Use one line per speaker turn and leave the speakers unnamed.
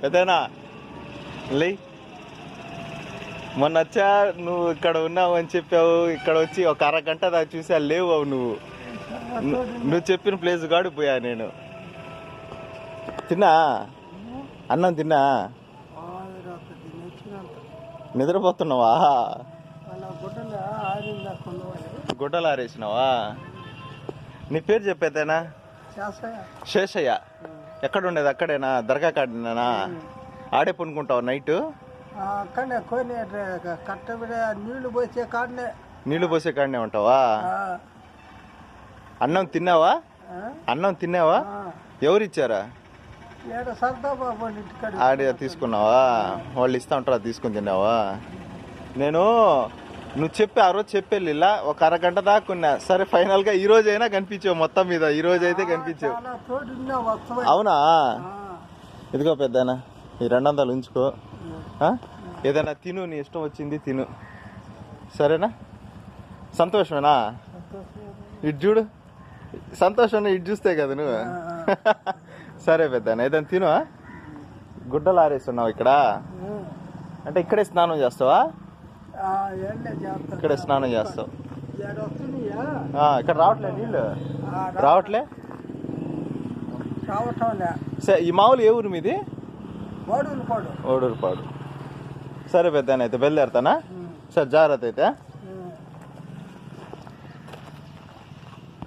పెద్దనా లే మొన్న వచ్చా నువ్వు ఇక్కడ ఉన్నావు అని చెప్పావు. ఇక్కడ వచ్చి ఒక అరగంట దాకా చూసా లేవు నువ్వు. నువ్వు చెప్పిన ప్లేస్ కాడు పోయా నేను. తిన్నా అన్నం తిన్నా. నిద్రపోతున్నావా? గుడ్డలు ఆరేసినావా? నీ పేరు చెప్పేదేనా? శేషయ్య. ఎక్కడ ఉండేది? అక్కడేనా? దర్గా కాడేనా? ఆడే పనుకుంటావు నైట్? నీళ్లు పోసే కాడనే ఉంటావా? అన్నం తిన్నావా? అన్నం తిన్నావా? ఎవరు ఇచ్చారా? ఆడే తీసుకున్నావా? వాళ్ళు ఇస్తా ఉంటారా? తీసుకుని తిన్నావా? నేను నువ్వు చెప్పి ఆ రోజు చెప్పేళ్ళిలా ఒక అరగంట దాకా ఉన్నా. సరే ఫైనల్ గా ఈ రోజు అయినా కనిపించావు. మొత్తం మీద ఈ రోజు అయితే కనిపించావు. అవునా? ఇదిగో పెద్దనా ఈ 200 ఉంచుకో. ఏదైనా తిను, నీ ఇష్టం వచ్చింది తిను. సరేనా? సంతోషమేనా? ఇటు చూడు, సంతోషం ఇటు చూస్తే కదా నువ్వు. సరే పెద్దనా ఏదైనా తిను. గుడ్డలు ఆరేస్తున్నావు ఇక్కడ అంటే ఇక్కడే స్నానం చేస్తావా? ఇక్కడే స్నానం చేస్తావు. ఇక్కడ రావట్లే నీళ్ళు? రావట్లే. ఈ మామూలు ఏ ఊరు మీది? ఓడూరుపాడు. సరే పెద్దనా అయితే బయలుదేరుతానా? సరే జాగ్రత్త అయితే.